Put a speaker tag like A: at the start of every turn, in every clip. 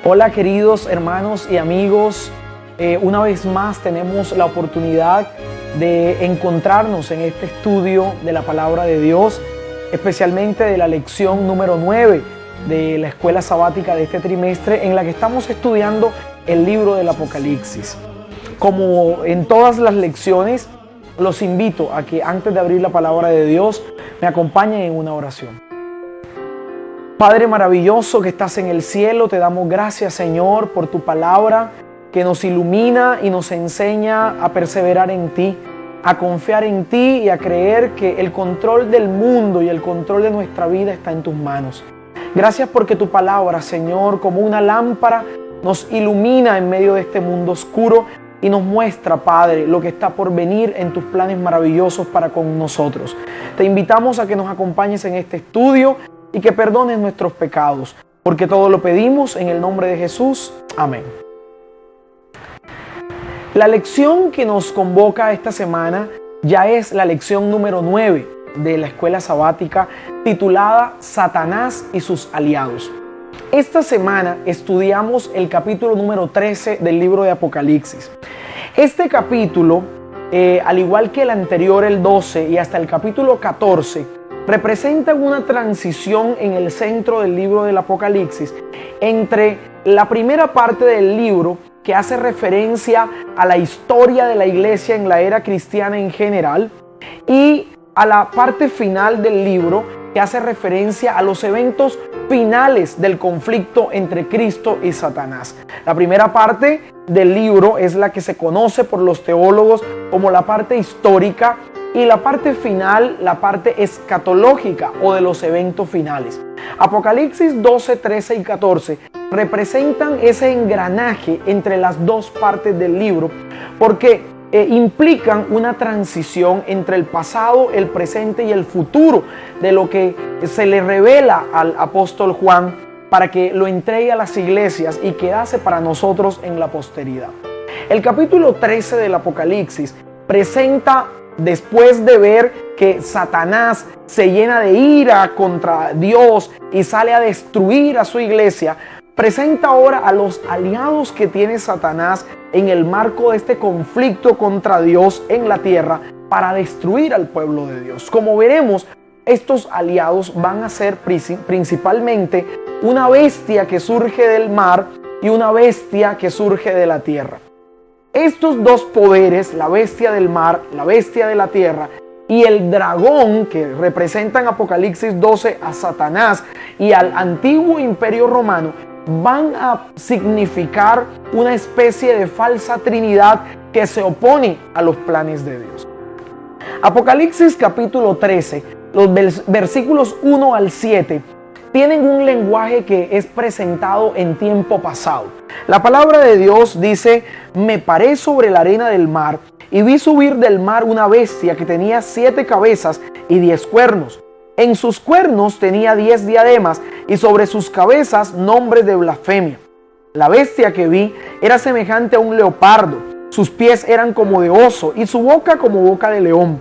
A: Hola queridos hermanos y amigos, una vez más tenemos la oportunidad de encontrarnos en este estudio de la palabra de Dios, especialmente de la lección número 9 de la escuela sabática de este trimestre, en la que estamos estudiando el libro del Apocalipsis. Como en todas las lecciones, los invito a que antes de abrir la palabra de Dios me acompañen en una oración. Padre maravilloso que estás en el cielo, te damos gracias, Señor, por tu palabra que nos ilumina y nos enseña a perseverar en ti, a confiar en ti y a creer que el control del mundo y el control de nuestra vida está en tus manos. Gracias porque tu palabra, Señor, como una lámpara, nos ilumina en medio de este mundo oscuro y nos muestra, Padre, lo que está por venir en tus planes maravillosos para con nosotros. Te invitamos a que nos acompañes en este estudio y que perdones nuestros pecados, porque todo lo pedimos en el nombre de Jesús. Amén. La lección que nos convoca esta semana ya es la lección número 9 de la escuela sabática, titulada Satanás y sus aliados. Esta semana estudiamos el capítulo número 13 del libro de Apocalipsis. Este capítulo, al igual que el anterior, el 12, y hasta el capítulo 14, representan una transición en el centro del libro del Apocalipsis entre la primera parte del libro, que hace referencia a la historia de la iglesia en la era cristiana en general, y a la parte final del libro, que hace referencia a los eventos finales del conflicto entre Cristo y Satanás. La primera parte del libro es la que se conoce por los teólogos como la parte histórica, y la parte final, la parte escatológica o de los eventos finales. Apocalipsis 12, 13 y 14 representan ese engranaje entre las dos partes del libro, porque implican una transición entre el pasado, el presente y el futuro de lo que se le revela al apóstol Juan para que lo entregue a las iglesias y quedase para nosotros en la posteridad. El capítulo 13 del Apocalipsis presenta, después de ver que Satanás se llena de ira contra Dios y sale a destruir a su iglesia, presenta ahora a los aliados que tiene Satanás en el marco de este conflicto contra Dios en la tierra para destruir al pueblo de Dios. Como veremos, estos aliados van a ser principalmente una bestia que surge del mar y una bestia que surge de la tierra. Estos dos poderes, la bestia del mar, la bestia de la tierra y el dragón, que representa en Apocalipsis 12 a Satanás y al antiguo imperio romano, van a significar una especie de falsa trinidad que se opone a los planes de Dios. Apocalipsis capítulo 13, los versículos 1 al 7, tienen un lenguaje que es presentado en tiempo pasado. La palabra de Dios dice: me paré sobre la arena del mar y vi subir del mar una bestia que tenía 7 cabezas y 10 cuernos. En sus cuernos tenía 10 diademas y sobre sus cabezas nombres de blasfemia. La bestia que vi era semejante a un leopardo, sus pies eran como de oso y su boca como boca de león.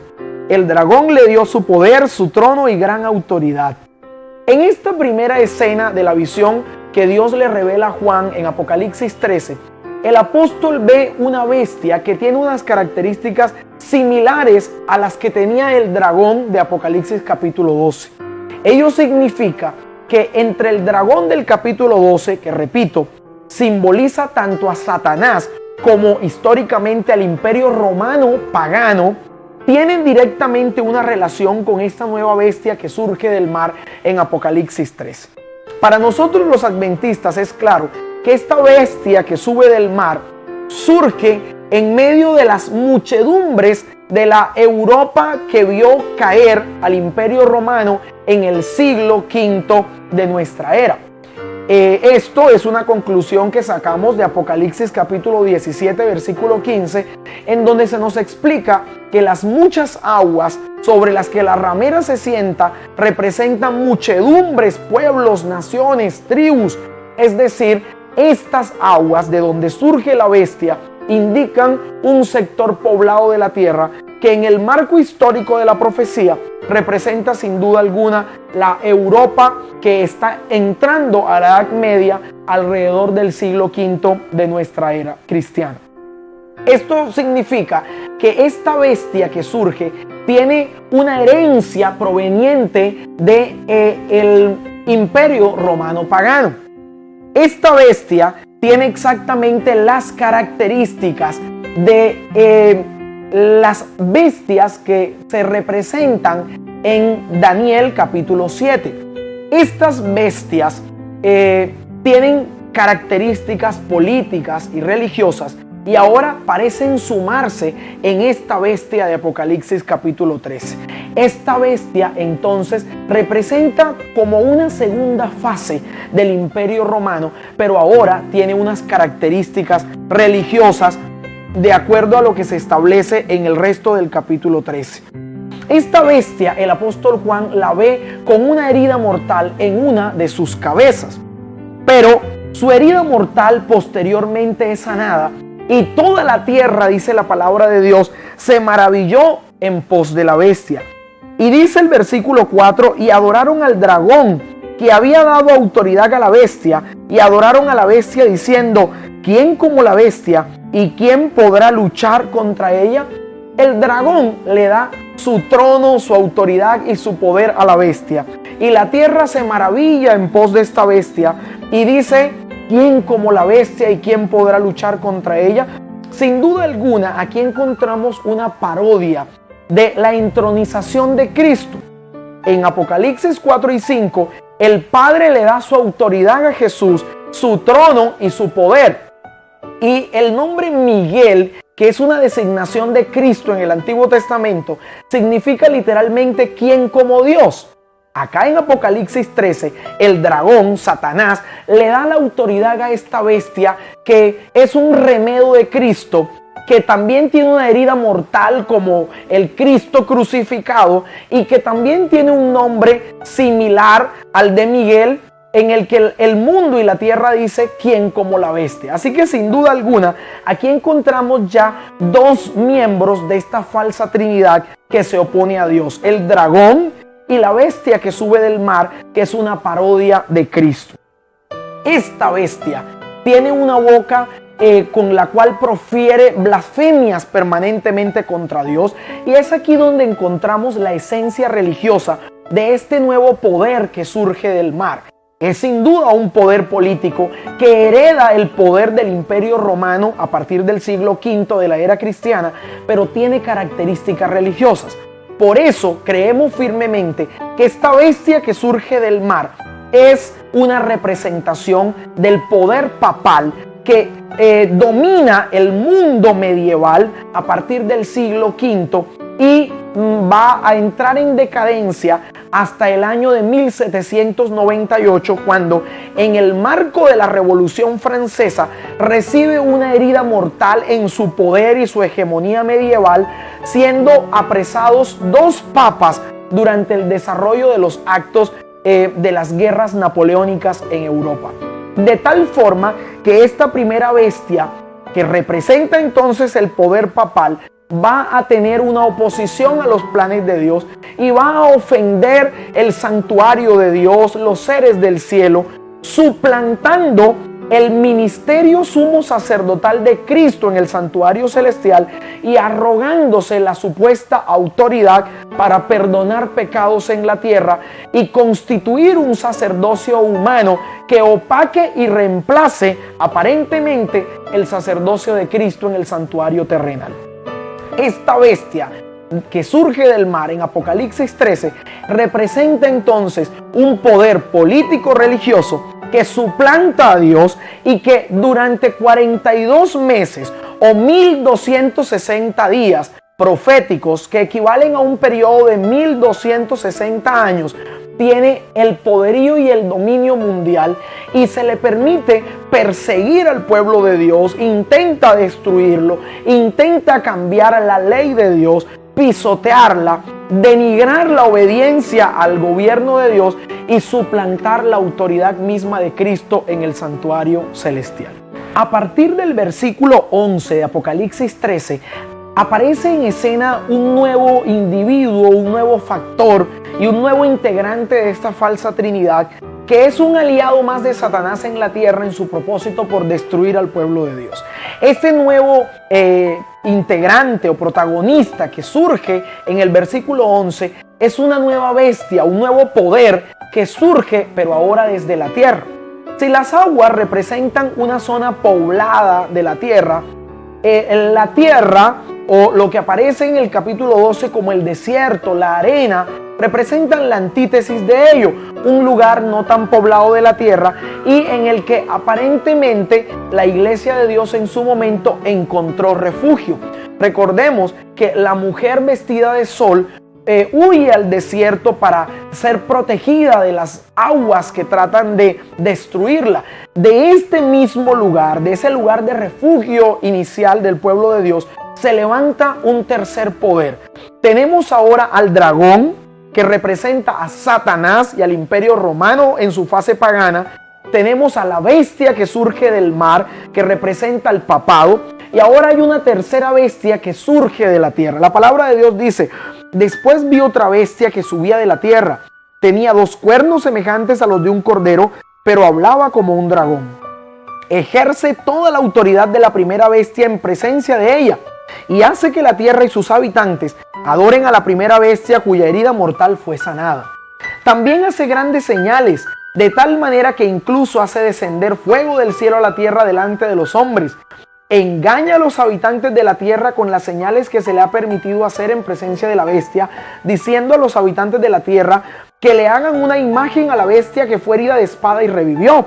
A: El dragón le dio su poder, su trono y gran autoridad. En esta primera escena de la visión que Dios le revela a Juan en Apocalipsis 13, el apóstol ve una bestia que tiene unas características similares a las que tenía el dragón de Apocalipsis capítulo 12. Ello significa que entre el dragón del capítulo 12, que repito, simboliza tanto a Satanás como históricamente al imperio romano pagano, tienen directamente una relación con esta nueva bestia que surge del mar en Apocalipsis 3. Para nosotros los adventistas es claro que esta bestia que sube del mar surge en medio de las muchedumbres de la Europa que vio caer al imperio romano en el siglo V de nuestra era. Esto es una conclusión que sacamos de Apocalipsis capítulo 17 versículo 15, en donde se nos explica que las muchas aguas sobre las que la ramera se sienta representan muchedumbres, pueblos, naciones, tribus. Es decir, estas aguas de donde surge la bestia indican un sector poblado de la tierra que en el marco histórico de la profecía representa sin duda alguna la Europa que está entrando a la Edad Media alrededor del siglo V de nuestra era cristiana. Esto significa que esta bestia que surge tiene una herencia proveniente del Imperio Romano pagano. Esta bestia tiene exactamente las características de las bestias que se representan en Daniel capítulo 7. Estas bestias tienen características políticas y religiosas y ahora parecen sumarse en esta bestia de Apocalipsis capítulo 13. Esta bestia entonces representa como una segunda fase del Imperio Romano, pero ahora tiene unas características religiosas de acuerdo a lo que se establece en el resto del capítulo 13. Esta bestia, el apóstol Juan la ve con una herida mortal en una de sus cabezas, pero su herida mortal posteriormente es sanada y toda la tierra, dice la palabra de Dios, se maravilló en pos de la bestia. Y dice el versículo 4, y adoraron al dragón que había dado autoridad a la bestia, y adoraron a la bestia diciendo, ¿quién como la bestia y quién podrá luchar contra ella? El dragón le da su trono, su autoridad y su poder a la bestia. Y la tierra se maravilla en pos de esta bestia y dice, ¿quién como la bestia y quién podrá luchar contra ella? Sin duda alguna, aquí encontramos una parodia de la entronización de Cristo. En Apocalipsis 4 y 5, el Padre le da su autoridad a Jesús, su trono y su poder. Y el nombre Miguel, que es una designación de Cristo en el Antiguo Testamento, significa literalmente quien como Dios. Acá en Apocalipsis 13, el dragón, Satanás, le da la autoridad a esta bestia que es un remedio de Cristo, que también tiene una herida mortal como el Cristo crucificado y que también tiene un nombre similar al de Miguel, en el que el mundo y la tierra dice quién como la bestia. Así que sin duda alguna, aquí encontramos ya dos miembros de esta falsa trinidad que se opone a Dios: el dragón y la bestia que sube del mar, que es una parodia de Cristo. Esta bestia tiene una boca con la cual profiere blasfemias permanentemente contra Dios, y es aquí donde encontramos la esencia religiosa de este nuevo poder que surge del mar. Es sin duda un poder político que hereda el poder del Imperio Romano a partir del siglo V de la era cristiana, pero tiene características religiosas. Por eso creemos firmemente que esta bestia que surge del mar es una representación del poder papal que domina el mundo medieval a partir del siglo V y va a entrar en decadencia hasta el año de 1798, cuando en el marco de la Revolución Francesa recibe una herida mortal en su poder y su hegemonía medieval, siendo apresados dos papas durante el desarrollo de los actos de las guerras napoleónicas en Europa. De tal forma que esta primera bestia, que representa entonces el poder papal, va a tener una oposición a los planes de Dios y va a ofender el santuario de Dios, los seres del cielo, suplantando el ministerio sumo sacerdotal de Cristo en el santuario celestial y arrogándose la supuesta autoridad para perdonar pecados en la tierra y constituir un sacerdocio humano que opaque y reemplace aparentemente el sacerdocio de Cristo en el santuario terrenal. Esta bestia que surge del mar en Apocalipsis 13 representa entonces un poder político religioso que suplanta a Dios y que durante 42 meses o 1260 días proféticos, que equivalen a un periodo de 1260 años, tiene el poderío y el dominio mundial y se le permite perseguir al pueblo de Dios, intenta destruirlo, intenta cambiar la ley de Dios, pisotearla, denigrar la obediencia al gobierno de Dios y suplantar la autoridad misma de Cristo en el santuario celestial. A partir del versículo 11 de Apocalipsis 13, aparece en escena un nuevo individuo, un nuevo factor y un nuevo integrante de esta falsa trinidad que es un aliado más de Satanás en la tierra en su propósito por destruir al pueblo de Dios. Este nuevo integrante o protagonista que surge en el versículo 11 es una nueva bestia, un nuevo poder que surge, pero ahora desde la tierra. Si las aguas representan una zona poblada de la tierra, la tierra, o lo que aparece en el capítulo 12 como el desierto, la arena, representan la antítesis de ello, un lugar no tan poblado de la tierra y en el que aparentemente la iglesia de Dios en su momento encontró refugio. Recordemos que la mujer vestida de sol huye al desierto para ser protegida de las aguas que tratan de destruirla. De este mismo lugar, de ese lugar de refugio inicial del pueblo de Dios, se levanta un tercer poder. Tenemos ahora al dragón, que representa a Satanás y al imperio romano en su fase pagana. Tenemos a la bestia que surge del mar, que representa al papado. Y ahora hay una tercera bestia que surge de la tierra. La palabra de Dios dice: después vi otra bestia que subía de la tierra. Tenía 2 cuernos semejantes a los de un cordero, pero hablaba como un dragón. Ejerce toda la autoridad de la primera bestia en presencia de ella, y hace que la tierra y sus habitantes adoren a la primera bestia cuya herida mortal fue sanada. También hace grandes señales, de tal manera que incluso hace descender fuego del cielo a la tierra delante de los hombres. Engaña a los habitantes de la tierra con las señales que se le ha permitido hacer en presencia de la bestia, diciendo a los habitantes de la tierra que le hagan una imagen a la bestia que fue herida de espada y revivió.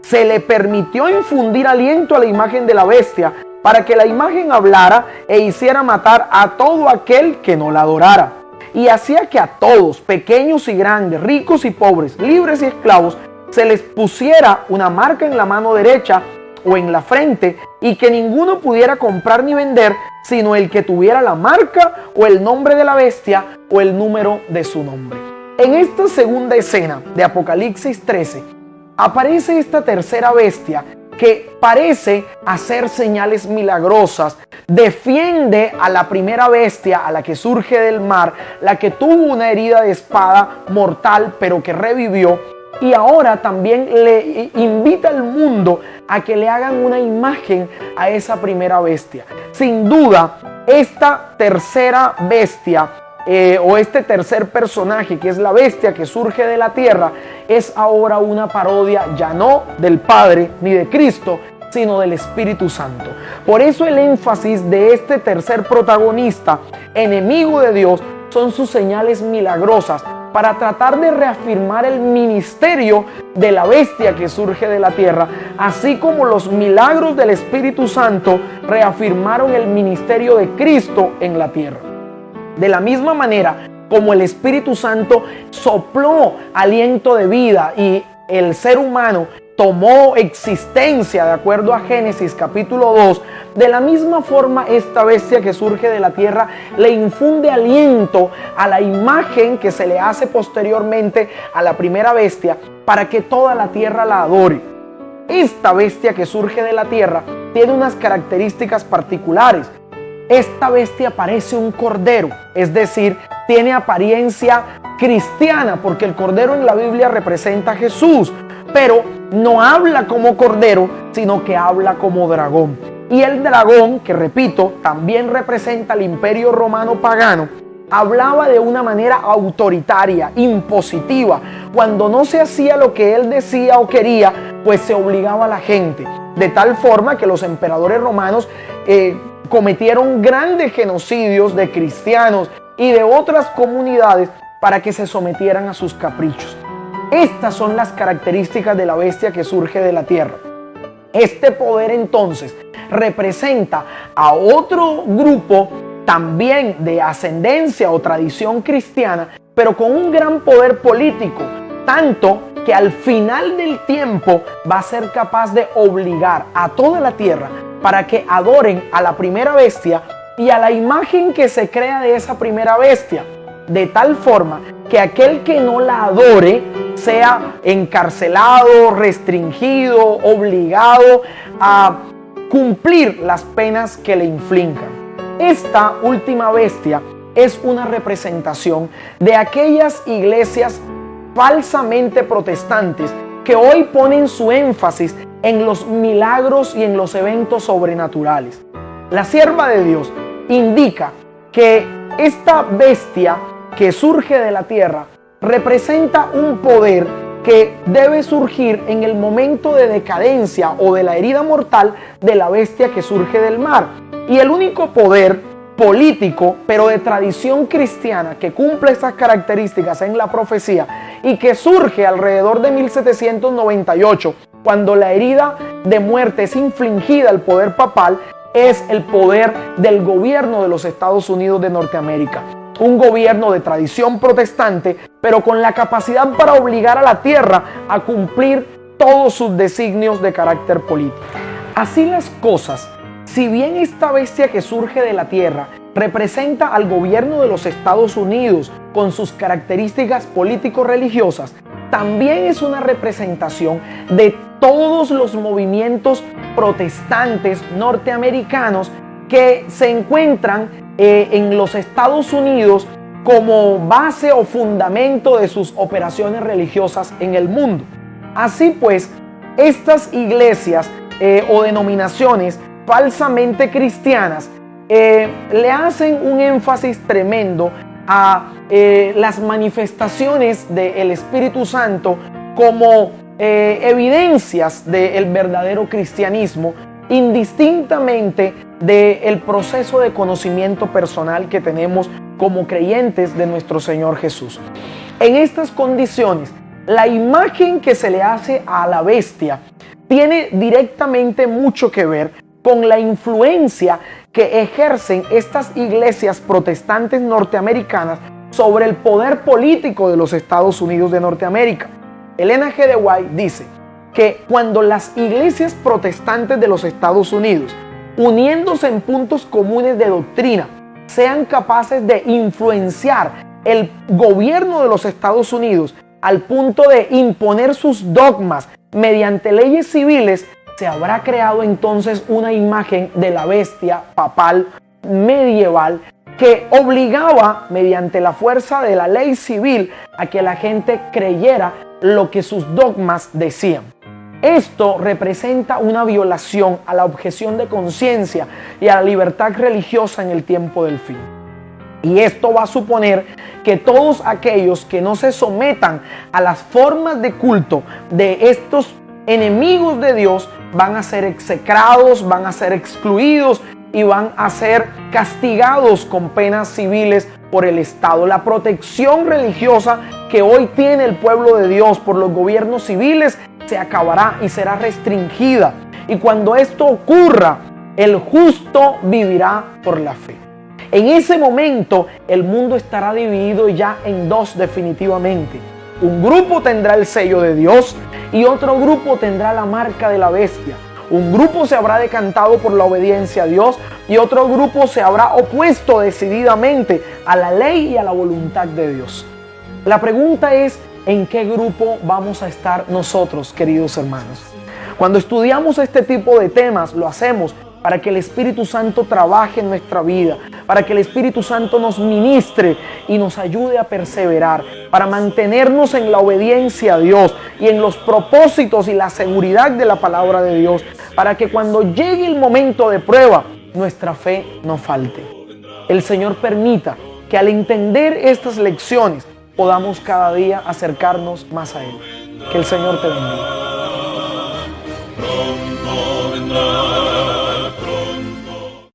A: Se le permitió infundir aliento a la imagen de la bestia, para que la imagen hablara e hiciera matar a todo aquel que no la adorara. Y hacía que a todos, pequeños y grandes, ricos y pobres, libres y esclavos, se les pusiera una marca en la mano derecha o en la frente, y que ninguno pudiera comprar ni vender, sino el que tuviera la marca o el nombre de la bestia o el número de su nombre. En esta segunda escena de Apocalipsis 13, aparece esta tercera bestia que parece hacer señales milagrosas, defiende a la primera bestia, a la que surge del mar, la que tuvo una herida de espada mortal pero que revivió, y ahora también le invita al mundo a que le hagan una imagen a esa primera bestia. Sin duda, esta tercera bestia o este tercer personaje, que es la bestia que surge de la tierra, es ahora una parodia ya no del Padre ni de Cristo, sino del Espíritu Santo. Por eso el énfasis de este tercer protagonista, enemigo de Dios, son sus señales milagrosas para tratar de reafirmar el ministerio de la bestia que surge de la tierra, así como los milagros del Espíritu Santo reafirmaron el ministerio de Cristo en la tierra. De la misma manera como el Espíritu Santo sopló aliento de vida y el ser humano tomó existencia de acuerdo a Génesis capítulo 2, de la misma forma esta bestia que surge de la tierra le infunde aliento a la imagen que se le hace posteriormente a la primera bestia para que toda la tierra la adore. Esta bestia que surge de la tierra tiene unas características particulares. Esta bestia parece un cordero, es decir, tiene apariencia cristiana, porque el cordero en la Biblia representa a Jesús, pero no habla como cordero, sino que habla como dragón. Y el dragón, que repito, también representa al imperio romano pagano, hablaba de una manera autoritaria, impositiva. Cuando no se hacía lo que él decía o quería, pues se obligaba a la gente. De tal forma que los emperadores romanos cometieron grandes genocidios de cristianos y de otras comunidades para que se sometieran a sus caprichos. Estas son las características de la bestia que surge de la tierra. Este poder entonces representa a otro grupo también de ascendencia o tradición cristiana, pero con un gran poder político, tanto que al final del tiempo va a ser capaz de obligar a toda la tierra para que adoren a la primera bestia y a la imagen que se crea de esa primera bestia, de tal forma que aquel que no la adore sea encarcelado, restringido, obligado a cumplir las penas que le inflijan. Esta última bestia es una representación de aquellas iglesias falsamente protestantes que hoy ponen su énfasis en los milagros y en los eventos sobrenaturales. La sierva de Dios indica que esta bestia que surge de la tierra representa un poder que debe surgir en el momento de decadencia o de la herida mortal de la bestia que surge del mar. Y el único poder político, pero de tradición cristiana, que cumple estas características en la profecía y que surge alrededor de 1798, cuando la herida de muerte es infligida al poder papal, es el poder del gobierno de los Estados Unidos de Norteamérica. Un gobierno de tradición protestante, pero con la capacidad para obligar a la tierra a cumplir todos sus designios de carácter político. Así las cosas, si bien esta bestia que surge de la tierra representa al gobierno de los Estados Unidos con sus características político-religiosas, también es una representación de todos los movimientos protestantes norteamericanos que se encuentran en los Estados Unidos como base o fundamento de sus operaciones religiosas en el mundo. Así pues, estas iglesias o denominaciones falsamente cristianas le hacen un énfasis tremendo a las manifestaciones del Espíritu Santo como evidencias del verdadero cristianismo, indistintamente del proceso de conocimiento personal que tenemos como creyentes de nuestro Señor Jesús. En estas condiciones, la imagen que se le hace a la bestia tiene directamente mucho que ver con la influencia que ejercen estas iglesias protestantes norteamericanas sobre el poder político de los Estados Unidos de Norteamérica. Elena G. de White dice que cuando las iglesias protestantes de los Estados Unidos, uniéndose en puntos comunes de doctrina, sean capaces de influenciar el gobierno de los Estados Unidos al punto de imponer sus dogmas mediante leyes civiles, se habrá creado entonces una imagen de la bestia papal medieval que obligaba mediante la fuerza de la ley civil a que la gente creyera lo que sus dogmas decían. Esto representa una violación a la objeción de conciencia y a la libertad religiosa en el tiempo del fin. Y esto va a suponer que todos aquellos que no se sometan a las formas de culto de estos enemigos de Dios van a ser execrados, van a ser excluidos y van a ser castigados con penas civiles por el Estado. La protección religiosa que hoy tiene el pueblo de Dios por los gobiernos civiles se acabará y será restringida. Y cuando esto ocurra, el justo vivirá por la fe. En ese momento, el mundo estará dividido ya en dos definitivamente. Un grupo tendrá el sello de Dios y otro grupo tendrá la marca de la bestia. Un grupo se habrá decantado por la obediencia a Dios y otro grupo se habrá opuesto decididamente a la ley y a la voluntad de Dios. La pregunta es, ¿en qué grupo vamos a estar nosotros, queridos hermanos? Cuando estudiamos este tipo de temas, lo hacemos para que el Espíritu Santo trabaje en nuestra vida, para que el Espíritu Santo nos ministre y nos ayude a perseverar, para mantenernos en la obediencia a Dios y en los propósitos y la seguridad de la palabra de Dios, para que cuando llegue el momento de prueba, nuestra fe no falte. El Señor permita que al entender estas lecciones podamos cada día acercarnos más a Él. Que el Señor te bendiga.